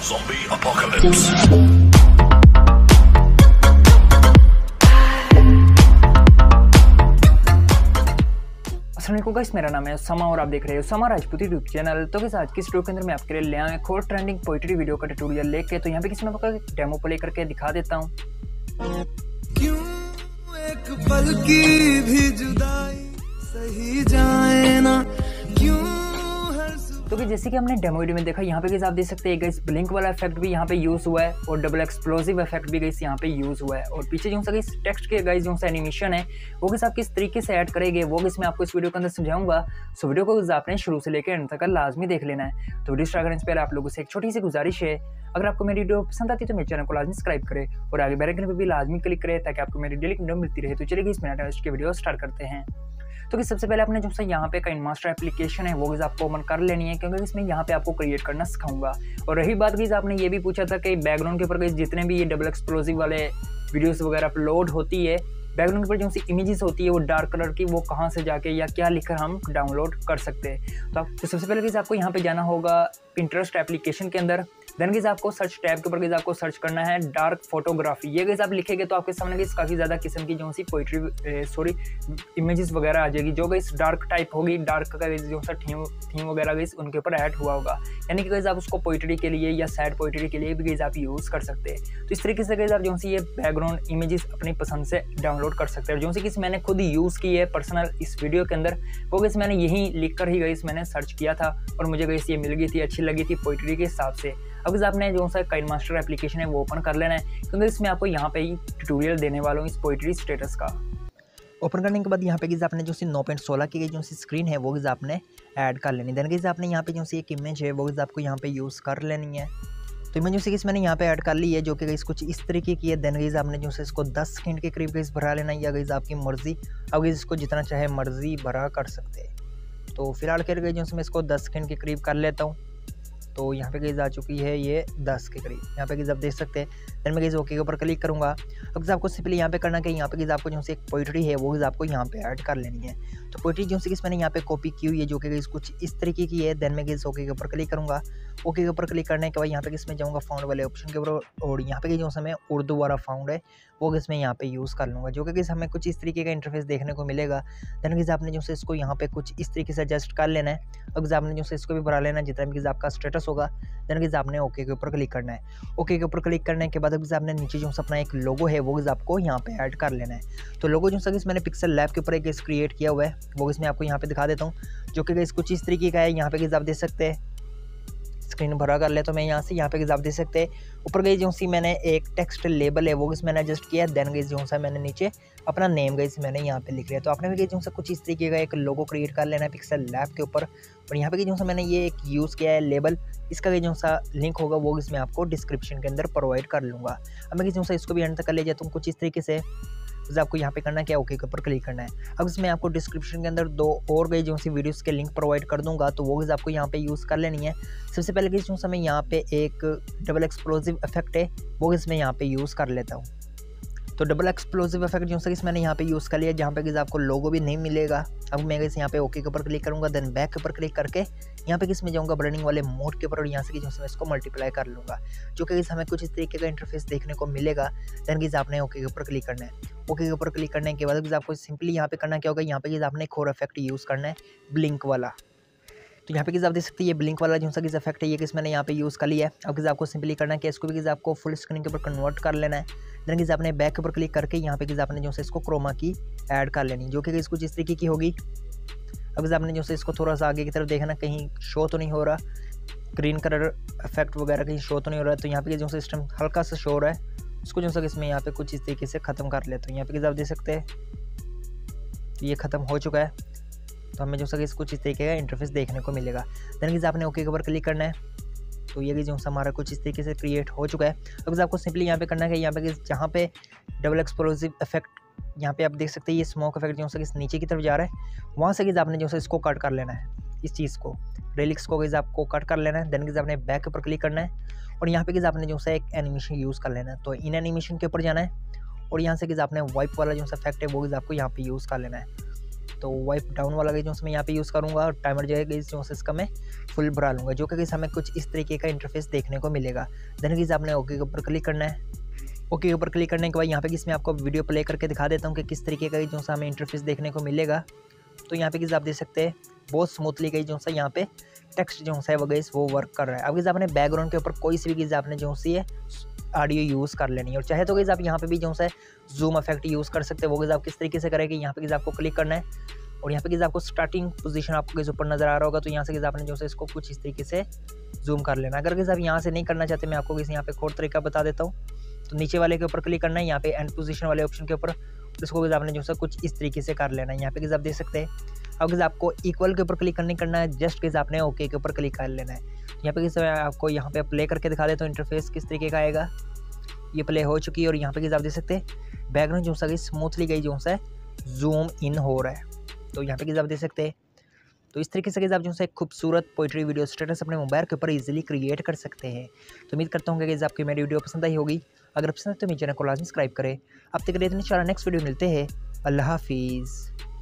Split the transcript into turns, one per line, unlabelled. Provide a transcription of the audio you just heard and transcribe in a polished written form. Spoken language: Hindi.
Zombie apocalypse.
अस्सलामुअलैकुम गाइस, मेरा नाम है उसामा और आप देख रहे हो उसामा राजपूत यूट्यूब चैनल। तो गाइस आज की वीडियो के अंदर मैं आपके लिए ले आया एक और ट्रेंडिंग पोइट्री वीडियो का ट्यूटोरियल लेके। तो यहाँ पे किसी मैं आपको एक डेमो प्ले करके दिखा देता हूँ।
क्यों एक पल की भी जुदाई सही जाए ना, क्यों हर
तो कि जैसे कि हमने डेमो वीडियो में देखा, यहाँ पे आप देख सकते हैं गाइस ब्लिंक वाला इफेक्ट भी यहाँ पे यूज हुआ है और डबल एक्सप्लोसिव इफेक्ट भी गाइस यहाँ पे यूज हुआ है। और पीछे जो सा गाइस टेक्स्ट के गाइस जो सा एनिमेशन है वो गाइस आप किस तरीके से ऐड करेंगे वो गाइस मैं आपको इस वीडियो के अंदर समझाऊंगा। सो वीडियो को आपने शुरू से लेकर अंत तक लाजमी देख लेना है। तो वीडियो स्टार्ट करने से पहले आप लोगों से एक छोटी सी गुजारिश है, अगर आपको मेरी वीडियो पसंद आती है तो मेरे चैनल को लाजमी सब्सक्राइब करें और आगे बेल आइकन पे भी लाजमी क्लिक करें ताकि आपको मेरी डेली वीडियो मिलती रहे। तो चलिए इस मिनट टेस्ट के वीडियो स्टार्ट करते हैं। तो कि सबसे पहले आपने जो सा यहाँ पे काइनमास्टर एप्लीकेशन है वो गाइस आपको ओपन कर लेनी है, क्योंकि इसमें यहाँ पे आपको क्रिएट करना सिखाऊंगा। और रही बात गाइस आपने ये भी पूछा था कि बैकग्राउंड के ऊपर गाइस जितने भी ये डबल एक्सप्लोसिव वाले वीडियोस वगैरह अपलोड होती है, बैकग्राउंड के ऊपर जो सी इमेजेस होती है वो डार्क कलर की, वो कहाँ से जाके या क्या लिखकर हम डाउनलोड कर सकते हैं। तो सबसे पहले गाइस आपको यहाँ पे जाना होगा पिंटरेस्ट एप्लीकेशन के अंदर। देन गाइस आपको सर्च टैब के ऊपर गाइस आपको सर्च करना है डार्क फोटोग्राफी। ये गाइस आप लिखेंगे तो आपके सामने गाइस काफ़ी ज़्यादा किस्म की जो सी पोइट्री इमेजेस वगैरह आ जाएगी, जो गाइस डार्क टाइप होगी, डार्क का गाइस जो सा थीम वगैरह गाइस उनके ऊपर ऐड हुआ होगा। यानी कि गाइस आप उसको पोइट्री के लिए या सैड पोइट्री के लिए भी गाइस आप यूज़ कर सकते हैं। तो इस तरीके से गाइस आप जो सी ये बैकग्राउंड इमेजेस अपनी पसंद से डाउनलोड कर सकते हैं। जो सी कि मैंने खुद यूज़ की है पर्सनल इस वीडियो के अंदर, वो गाइस मैंने यही लिख कर ही गाइस मैंने सर्च किया था और मुझे गाइस ये मिल गई थी, अच्छी लगी थी पोइट्री के हिसाब से। अब आपने जो सा काइनमास्टर एप्लीकेशन है वो ओपन कर लेना है, क्योंकि इसमें आपको यहाँ पे ही ट्यूटोरियल देने वाला हूँ इस पोइट्री स्टेटस का। ओपन करने के बाद यहाँ पे आपने जो सी 9.16 की जो सी स्क्रीन है वो आपने ऐड कर लेनी। देन गाइस आपने यहाँ पे जो सी एक इमेज है वो आपको यहाँ पे यूज़ कर लेनी है। तो इमेज जो सी मैंने यहाँ पे ऐड कर ली है, जो कि गाइस कुछ इस तरीके की है। देन गाइस आपने जो सी इसको 10 सेकंड के करीब गाइस भरा लेना है, या गाइस आपकी मर्जी, अब गाइस इसको जितना चाहे मर्जी भरा कर सकते हैं। तो फिलहाल कर गई जो मैं इसको 10 सेकंड के करीब कर लेता हूँ। तो यहाँ पे गाइस आ चुकी है ये 10 के करीब, यहाँ पे गाइस आप देख सकते हैं। देन मैं गाइस ओके के ऊपर क्लिक करूँगा। अब आपको सिंपली यहाँ पे करना कि यहाँ पे गाइस आपको जो से एक पोइट्री है वो गाइस आपको यहाँ पे ऐड कर लेनी है। तो पोइट्री जो से मैंने यहाँ पे कॉपी की हुई है, जो कि गाइस कुछ इस तरीके की है। देन मैं गाइस ओके के ऊपर क्लिक करूँगा। ओके के ऊपर क्लिक करने के बाद यहाँ पे इसमें जाऊँगा फाउंड वाले ऑप्शन के ऊपर, और यहाँ पे जो समय उर्दू वाला फाउंड है वो गाइस मैं यहाँ पे यूज़ कर लूँगा, जो कि गाइस हमें कुछ इस तरीके का इंटरफेस देखने को मिलेगा। देन गाइस आपने जो से इसको यहाँ पे कुछ इस तरीके से एडजस्ट कर लेना है। अब आपने जो से इसको भी भरा लेना है जितना भी आपका स्टेटस होगा। देन गाइस आपने ओके के ऊपर क्लिक करना है। ओके के ऊपर क्लिक करने के बाद आपने नीचे जो अपना एक लोगो है वो आपको यहाँ पे ऐड कर लेना है। तो लोगो जो सा मैंने पिक्सल लैब के ऊपर एक क्रिएट किया हुआ है वो मैं आपको यहाँ पे दिखा देता हूँ, जो कि गाइस कुछ इस तरीके का है। यहाँ पे आप देख सकते हैं, स्क्रीन भरा कर ले तो मैं यहाँ से यहाँ पे आप देख सकते हैं ऊपर गई जो सी मैंने एक टेक्स्ट लेबल है वो मैंने एडजस्ट किया। देन गई जो सा मैंने नीचे अपना नेम गई मैंने यहाँ पे लिख लिया। तो आपने भी गई जो सा कुछ इस तरीके का एक लोगो क्रिएट कर लेना है पिक्सल लैब के ऊपर। और यहाँ पे जो सा मैंने ये एक यूज़ किया है लेबल, इसका जो सा लिंक होगा वो इसमें आपको डिस्क्रिप्शन के अंदर प्रोवाइड कर लूँगा। अब मैं जो सा इसको भी अंत तक कर ले जाता हूँ कुछ इस तरीके से। तो आपको यहाँ पे करना है क्या, ओके के ऊपर क्लिक करना है। अब इसमें आपको डिस्क्रिप्शन के अंदर 2 और गई जो सी वीडियोस के लिंक प्रोवाइड कर दूंगा, तो वो आपको यहाँ पे यूज़ कर लेनी है। सबसे पहले कि जो समय यहाँ पे एक डबल एक्सप्लोसिव इफेक्ट है वो इसमें यहाँ पे यूज़ कर लेता हूँ। तो डबल एक्सप्लोसिव इफेक्ट जो सा मैंने यहाँ पे यूज़ कर लिया, जहाँ पे आपको लोगो भी नहीं मिलेगा। अब मैं यहाँ पे ओके के ऊपर क्लिक करूँगा। देन बैक के ऊपर क्लिक करके यहाँ पे किसमें जाऊँगा ब्लेंडिंग वाले मोड के ऊपर, और यहाँ से जो मैं इसको मल्टीप्लाई कर लूँगा, जो कि हमें कुछ इस तरीके का इंटरफेस देखने को मिलेगा। देन आपने ओके के ऊपर क्लिक करना है। ओके के ऊपर क्लिक करने के बाद आपको सिंपली यहाँ पे करना क्या होगा, यहाँ पे आपने एक और इफेक्ट यूज़ करना है ब्लिंक वाला। तो यहाँ पे आप देख सकते हैं ये ब्लिंक वाला जो सा इफेक्ट है ये मैंने यहाँ पे यूज़ कर लिया है। अब आपको सिंपली करना है कि इसको भी आपको फुल स्क्रीन के ऊपर कन्वर्ट कर लेना है। देन आपने बैक के ऊपर क्लिक करके यहाँ पे आपने जो सा इसको क्रोमा की ऐड कर लेनी, जो कि कुछ इस तरीके की होगी। अब आपने जो सा इसको थोड़ा सा आगे की तरफ देखना, कहीं शो तो नहीं हो रहा, ग्रीन कलर इफेक्ट वगैरह कहीं शो तो नहीं हो रहा है। तो यहाँ पे जो सिस्टम हल्का सा शो हो रहा है, उसको जो सा इसमें यहाँ पे कुछ इस तरीके से ख़त्म कर लेते हैं। यहाँ पे आप देख सकते हैं ये ख़त्म हो चुका है। तो हमें जो सा कुछ इस तरीके का इंटरफेस देखने को मिलेगा। देन आपने ओके के ऊपर क्लिक करना है। तो ये भी जो हमारा कुछ इस तरीके से क्रिएट हो चुका है। अब आपको सिंपली यहाँ पे करना है कि यहाँ पे जहाँ पे डबल एक्सप्लोसिव इफेक्ट, यहाँ पे आप देख सकते हैं ये स्मोक इफेक्ट जो सा नीचे की तरफ जा रहा है, वहाँ से आपने जो सा इसको कट कर लेना है। इस चीज़ को रेलिक्स को आपको कट कर लेना है। देन आपने बैक के ऊपर क्लिक करना है और यहाँ पे आपने जो सा एक एनिमेशन यूज़ कर लेना है। तो इन एनिमेशन के ऊपर जाना है और यहाँ से आपने वाइप वाला जो सा इफेक्ट है वो आपको यहाँ पे यूज़ कर लेना है। तो वाइप डाउन वाला जो मैं यहाँ पे यूज़ करूँगा और टाइमर जो है गाइस जो इसका मैं फुल भरा लूँगा, जो कि गाइस हमें कुछ इस तरीके का इंटरफेस देखने को मिलेगा। देन गाइस आपने ओके के ऊपर क्लिक करना है। ओके के ऊपर क्लिक करने के बाद यहाँ पे किस मैं आपको वीडियो प्ले करके दिखा देता हूँ कि किस तरीके का जो हमें इंटरफेस देखने को मिलेगा। तो यहाँ पे किस आप देख सकते हैं बहुत स्मूथली गई जो सा यहाँ पे टेक्स्ट जो है वो गाइस वो वर्क कर रहा है। अब गाइस आपने बैकग्राउंड के ऊपर कोई सी भी चीज़ आपने जो सी है ऑडियो यूज़ कर लेनी है, और चाहे तो गाइस आप यहाँ पे भी जो है जूम इफेक्ट यूज़ कर सकते हैं। वो गाइस आप किस तरीके से करेंगे, यहाँ पे गाइस आपको क्लिक करना है और यहाँ पे गाइस आपको स्टार्टिंग पोजीशन आपको गाइस ऊपर नजर आ रहा होगा, तो यहाँ से गाइस आपने जो है इसको कुछ इस तरीके से जूम कर लेना। अगर गाइस आप यहाँ से नहीं करना चाहते, मैं आपको गाइस यहाँ पे एक और तरीका बता देता हूँ। तो नीचे वाले के ऊपर क्लिक करना है, यहाँ पे एंड पोजीशन वाले ऑप्शन के ऊपर, इसको गाइस आपने जो है कुछ इस तरीके से कर लेना है। यहाँ पे गाइस आप देख सकते हैं। अब गाइस आपको इक्वल के ऊपर क्लिक नहीं करना है, जस्ट गाइस आपने ओके के ऊपर क्लिक कर लेना है। यहाँ पे गाइस आपको यहाँ पे प्ले करके दिखा देता हूँ इंटरफेस किस तरीके का आएगा। ये प्ले हो चुकी है और यहाँ पे गाइस आप देख सकते हैं बैकग्राउंड जो सा स्मूथली गई जो है जूम इन हो रहा है। तो यहाँ पे गाइस आप देख सकते हैं। तो इस तरीके से गाइस आप जो है खूबसूरत पोइट्री वीडियो स्टेटस अपने मोबाइल के ऊपर इजीली क्रिएट कर सकते हैं। तो उम्मीद करता हूँ कि गाइस आपकी मेरी वीडियो पसंद आई होगी। अगर पसंद है तो मेरे चैनल को लाजमी सब्सक्राइब करें। अब तक के लिए नेक्स्ट वीडियो मिलते हैं। अल्लाह हाफिज़।